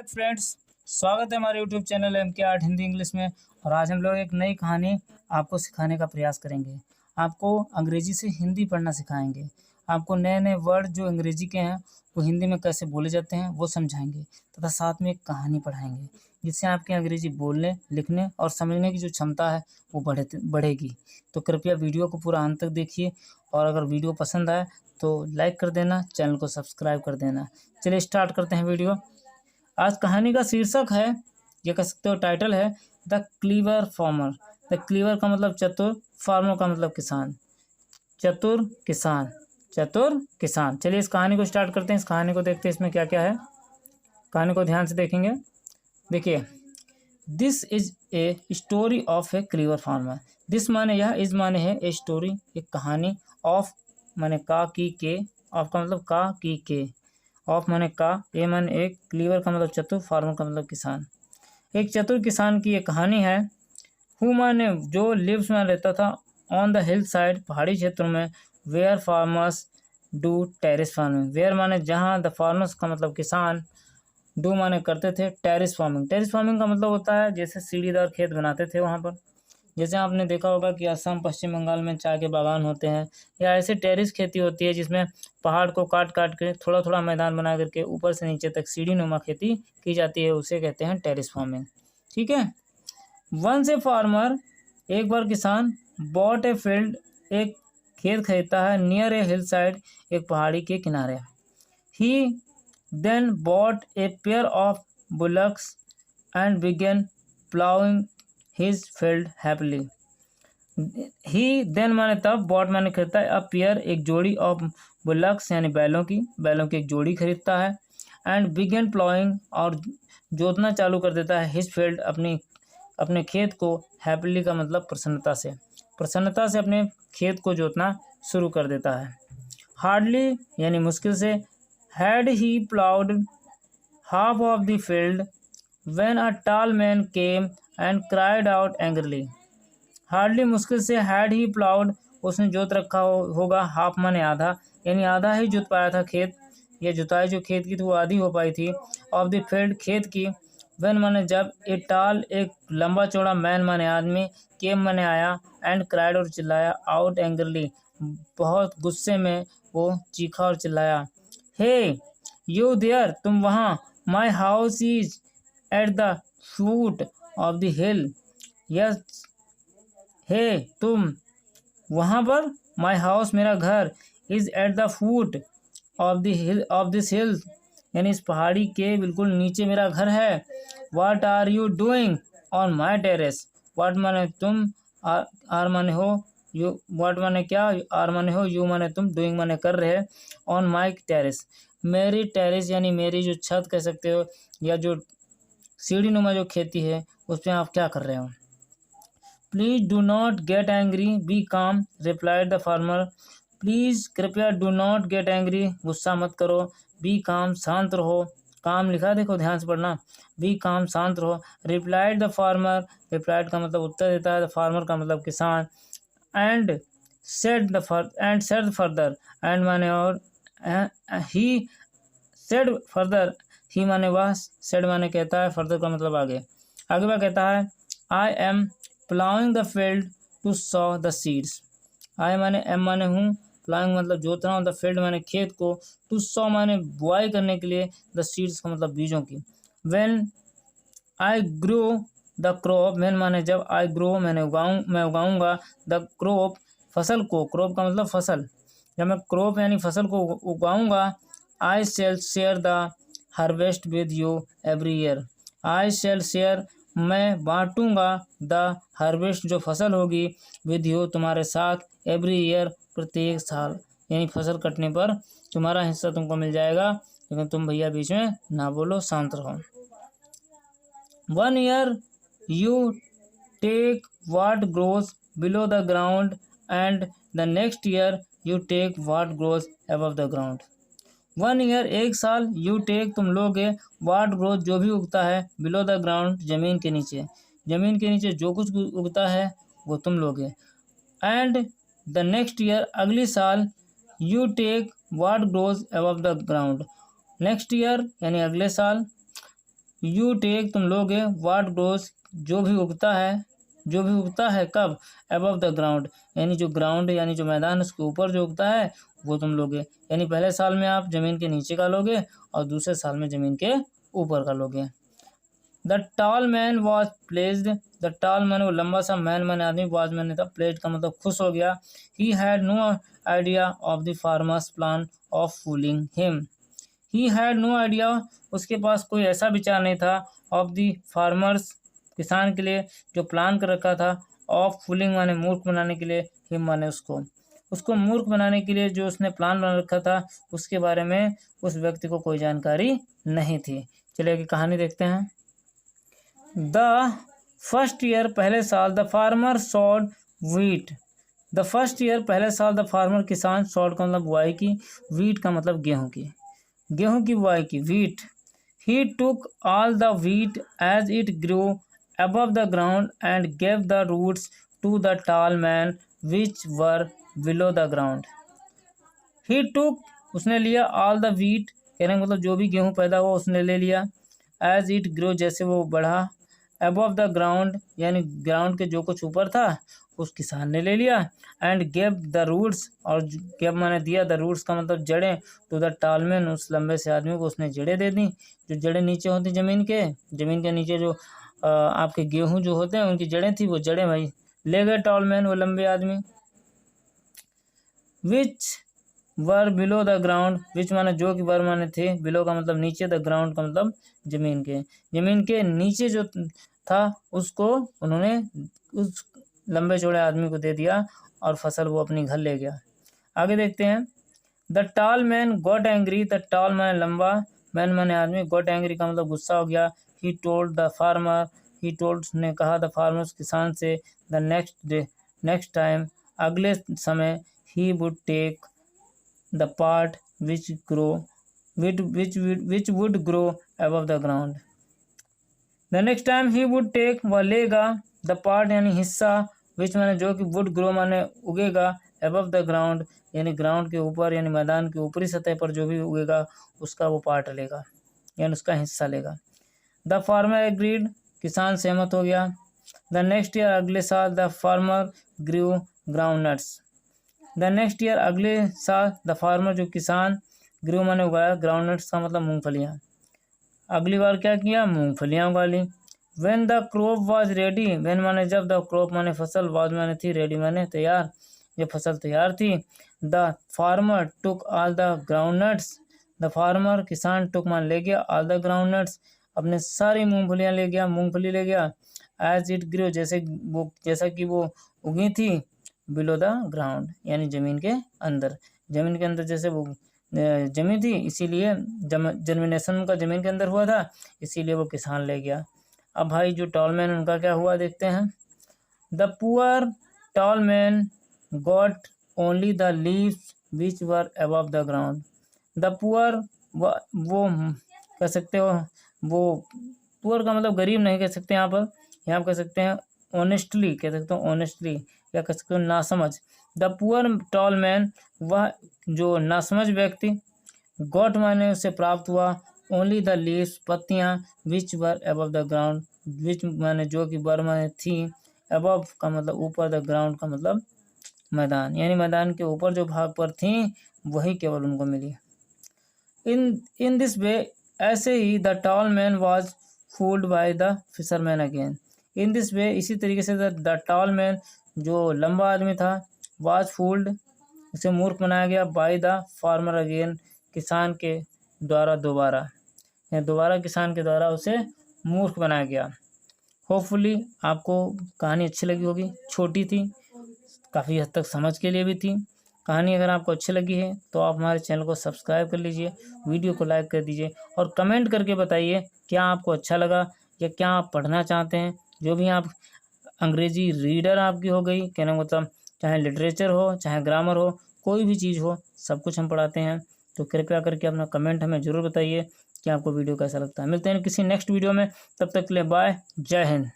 Friends, स्वागत है हमारे YouTube channel MK art Hindi English में। और आज हम लोग एक नई कहानी आपको सिखाने का प्रयास करेंगे। आपको अंग्रेजी से हिंदी पढ़ना सिखाएंगे। आपको नए नए वर्ड जो अंग्रेजी के हैं वो हिंदी में कैसे बोले जाते हैं वो समझाएंगे, तथा साथ में एक कहानी पढ़ाएंगे, जिससे आपकी अंग्रेजी बोलने, लिखने और समझने की जो क्षमता है वो बढ़ेगी। तो कृपया वीडियो को पूरा अंत तक देखिए, और अगर वीडियो पसंद आए तो लाइक कर देना, चैनल को सब्सक्राइब कर देना। चलिए स्टार्ट करते हैं वीडियो। आज कहानी का शीर्षक है, ये कह सकते हो टाइटल है, the clever farmer. The clever का मतलब चतुर, फार्मर का मतलब किसान। चतुर किसान, चतुर किसान। चलिए इस कहानी को स्टार्ट करते हैं। इस कहानी को देखते हैं इसमें क्या क्या है। कहानी को ध्यान से देखेंगे। देखिए, this is a story of a clever farmer. This माने यह, इज माने है, ए स्टोरी एक कहानी, ऑफ माने का, की, के, ऑफ का मतलब का, की, के, ऑफ माने का, ए माने एक, क्लीवर का मतलब चतुर, फार्मर का मतलब किसान। एक चतुर किसान की एक कहानी है। हु माने जो, लिव्स में रहता था, ऑन द हिल साइड पहाड़ी क्षेत्र में, where farmers do terrace farming. Where माने जहाँ, द फार्मर्स का मतलब किसान, डू माने करते थे, टेरिस फार्मिंग। टेरिस फार्मिंग का मतलब होता है जैसे सीढ़ीदार खेत बनाते थे वहाँ पर। जैसे आपने देखा होगा कि असम, पश्चिम बंगाल में चाय के बागान होते हैं, या ऐसे टेरिस खेती होती है जिसमें पहाड़ को काट काट के थोड़ा थोड़ा मैदान बना करके ऊपर से नीचे तक सीढ़ी नुमा खेती की जाती है, उसे कहते हैं टेरिस फार्मिंग। ठीक है। वंस ए फार्मर, एक बार किसान, बॉट ए फील्ड, एक खेत खरीदता है, नियर ए हिल साइड, एक पहाड़ी के किनारे। He then bought a pair of bullocks and began ploughing his field happily. He then माने तब, बॉट माने खरीदता है, अ पेयर एक जोड़ी ऑफ बुलक्स यानी बैलों की एक जोड़ी खरीदता है, एंड बिगेन प्लाउइंग और जोतना चालू कर देता है, हिज फील्ड अपने खेत को, हैप्पीली का मतलब प्रसन्नता से अपने खेत को जोतना शुरू कर देता है। हार्डली यानी मुश्किल से, had he ploughed half of the field when a tall man came and cried out angrily. Hardly मुश्किल से, हैड ही प्लाउड उसने जोत रखा होगा, हाफ माने आधा, यानी आधा ही जोत पाया था खेत, या जुताई जो खेत की थी वो आधी हो पाई थी, ऑफ द फील्ड खेत की, व्हेन माने जब, ए टाल एक लंबा चौड़ा, मैन माने आदमी, केम माने आया, एंड क्राइड और चिल्लाया, आउट एंग्रली बहुत गुस्से में वो चीखा और चिल्लाया, हे यू देयर तुम वहाँ, my house is at the foot of the hill. Yes, hey तुम वहाँ पर, माई हाउस मेरा घर, is at the foot of the hill, of this hill यानी इस पहाड़ी के बिल्कुल नीचे मेरा घर है। What are you doing on my terrace. What माने तुम, आर माने हो, यू वाट माने क्या, आर माने हो, यू माने तुम, डूइंग माने कर रहे, ऑन माई टेरेस मेरी टेरेस यानी मेरी जो छत कह सकते हो, या जो सीढ़ी नुमा जो खेती है उस पर आप क्या कर रहे हो। Please do not get angry, be calm, replied the farmer. Please कृपया, डू नॉट गेट एंग्री गुस्सा मत करो, बी काम शांत रहो, काम लिखा देखो ध्यान से पढ़ना, बी काम शांत रहो, रिप्लाइड द फार्मर, रिप्लाइड का मतलब उत्तर देता है, द फार्मर का मतलब किसान, एंड सेड फर्दर, एंड माने और, ही सेड फर्दर, ही माने वह, सेड माने कहता है, फर्दर का मतलब आगे, आगे वह कहता है, I am ploughing the field to sow the seeds. I माने एम माने हूँ, प्लाउइंग मतलब जोत रहा हूँ, द फील्ड माने खेत को, टू सॉ माने बुआई करने के लिए, द सीड्स का मतलब बीजों की। When I grow the crop, when माने जब, आई ग्रो मैं उगाऊंगा, द क्रॉप फसल को, क्रॉप का मतलब फसल, जब मैं क्रॉप यानी फसल को उगाऊंगा, I shall share the harvest with you every year. I shall share मैं बांटूंगा, द हार्वेस्ट जो फसल होगी, विद यू तुम्हारे साथ, एवरी ईयर प्रत्येक साल, यानी फसल कटने पर तुम्हारा हिस्सा तुमको मिल जाएगा, लेकिन तुम भैया बीच में ना बोलो, शांत रहो। 1 year you take what grows below the ground, and the next year you take what grows above the ground. 1 year एक साल, you take तुम लोगे, what grows जो भी उगता है, below the ground जमीन के नीचे, जमीन के नीचे जो कुछ उगता है वो तुम लोगे, and the next year अगली साल, you take what grows above the ground, next year यानी अगले साल, यू टेक तुम लोगे, व्हाट ग्रोज जो भी उगता है कब, अबव द ग्राउंड यानी जो ग्राउंड यानी जो मैदान उसके ऊपर जो उगता है वो तुम लोगे। यानी पहले साल में आप ज़मीन के नीचे का लोगे और दूसरे साल में ज़मीन के ऊपर का लोगे। The tall man was placed, the tall man वो लंबा सा, मैन मैंने आदमी, वॉज मैंने था, प्लेस्ड का मतलब खुश हो गया। He had no idea of the farmers plan of fooling him, he had no idea उसके पास कोई ऐसा विचार नहीं था, ऑफ द फार्मर्स किसान के लिए जो प्लान कर रखा था, ऑफ फूलिंग माने मूर्ख बनाने के लिए, हिम माने उसको मूर्ख बनाने के लिए जो उसने प्लान बना रखा था उसके बारे में उस व्यक्ति को कोई जानकारी नहीं थी। चलिए आगे कहानी देखते हैं। द फर्स्ट ईयर पहले साल, the farmer sawed wheat, the first year पहले साल, द फार्मर किसान, सॉड का मतलब बुआई की, व्हीट का मतलब गेहूं की बुआई की, wheat. He took all the wheat as it grow above the ground and gave the roots to the tall man which were below the ground. He took उसने लिया, all the wheat कहने का मतलब जो भी गेहूं पैदा हुआ उसने ले लिया, as it grew जैसे वो बढ़ा, above the ground यानी ग्राउंड के जो कुछ ऊपर था उस किसान ने ले लिया, and gave the roots और gave माने दिया, the roots का मतलब जड़ें, to the tall man उस लंबे से आदमी को उसने जड़ें दे दी। जो जड़ें नीचे होती ज़मीन के नीचे जो आपके गेहूं जो होते हैं उनकी जड़ें थी, वो जड़ें भाई ले गए टॉल मैन वो लंबे आदमी। विच वर बिलो द ग्राउंड, विच माने जो कि वर माने थे, बिलो का मतलब नीचे, द ग्राउंड का मतलब जमीन के नीचे जो था उसको उन्होंने उस लंबे चौड़े आदमी को दे दिया और फसल वो अपनी घर ले गया। आगे देखते हैं। The tall man got angry, the tall माने लंबा, मैन माने आदमी, गॉट एंग्री का मतलब गुस्सा हो गया। He told the farmer, he told ने कहा द फार्मर्स किसान से, द नेक्स्ट टाइम अगले समय, he would take the part which would grow above the ground, the next time he would take वह लेगा, द पार्ट यानी हिस्सा, विच माने जो कि, वुड ग्रो माने उगेगा, अबव द ग्राउंड यानी ग्राउंड के ऊपर यानी मैदान के ऊपरी सतह पर जो भी उगेगा उसका वो पार्ट लेगा यानी उसका हिस्सा लेगा। द फार्मर एग्रीड किसान सहमत हो गया। द नेक्स्ट ईयर अगले साल, the farmer grew ground nuts, the next year अगले साल, द फार्मर जो किसान, ग्रू माने उगाया, ग्राउंड नट्स का मतलब मूंगफलियाँ, अगली बार क्या किया, मूंगफलियाँ उगा ली। When the crop was ready, when माने जब, द क्रॉप माने फसल, वाज माने थी, रेडी माने तैयार, ये फसल तैयार थी। The farmer took all the ground nuts, the farmer किसान, टुक मान ले गया, ऑल द ग्राउंड नट्स अपने सारी मूंगफलियाँ ले गया, मूंगफली ले गया, एज इट ग्रो जैसा कि वो उगी थी, बिलो द ग्राउंड यानी ज़मीन के अंदर जैसे वो जमी थी, इसीलिए जर्मिनेशन उनका ज़मीन के अंदर हुआ था, इसीलिए वो किसान ले गया। अब भाई जो टॉल मैन उनका क्या हुआ देखते हैं। The poor tall man got only the leaves which were above the ground, the poor वो कह सकते हो, वो पुअर का मतलब गरीब नहीं कह सकते, यहाँ कह सकते हैं ऑनेस्टली, कह सकते हो ऑनेस्टली, या कह सकते हो नासमझ। द पुअर टॉल मैन वह जो नासमझ व्यक्ति, गॉट माने उससे प्राप्त हुआ, ओनली द लीव्स पत्तियाँ, विच वर अबव द ग्राउंड, विच माने जो कि वर माने थी, अबव का मतलब ऊपर, द ग्राउंड का मतलब मैदान यानी मैदान के ऊपर जो भाग पर थी वही केवल उनको मिली। इन दिस वे ऐसे ही, the tall man was fooled by the fisherman again, in this way इसी तरीके से द टॉल मैन जो लंबा आदमी था, वाज फूल्ड उसे मूर्ख बनाया गया, बाय द फार्मर अगेन किसान के द्वारा दोबारा किसान के द्वारा उसे मूर्ख बनाया गया। होपफुली आपको कहानी अच्छी लगी होगी, छोटी थी, काफ़ी हद तक समझ के लिए भी थी। कहानी अगर आपको अच्छी लगी है तो आप हमारे चैनल को सब्सक्राइब कर लीजिए, वीडियो को लाइक कर दीजिए और कमेंट करके बताइए क्या आपको अच्छा लगा या क्या आप पढ़ना चाहते हैं। जो भी आप अंग्रेजी रीडर आपकी हो गई, कहने का मतलब चाहे लिटरेचर हो चाहे ग्रामर हो, कोई भी चीज़ हो, सब कुछ हम पढ़ाते हैं। तो कृपया करके अपना कमेंट हमें ज़रूर बताइए कि आपको वीडियो कैसा लगता है। मिलते हैं किसी नेक्स्ट वीडियो में, तब तक के लिए बाय, जय हिंद।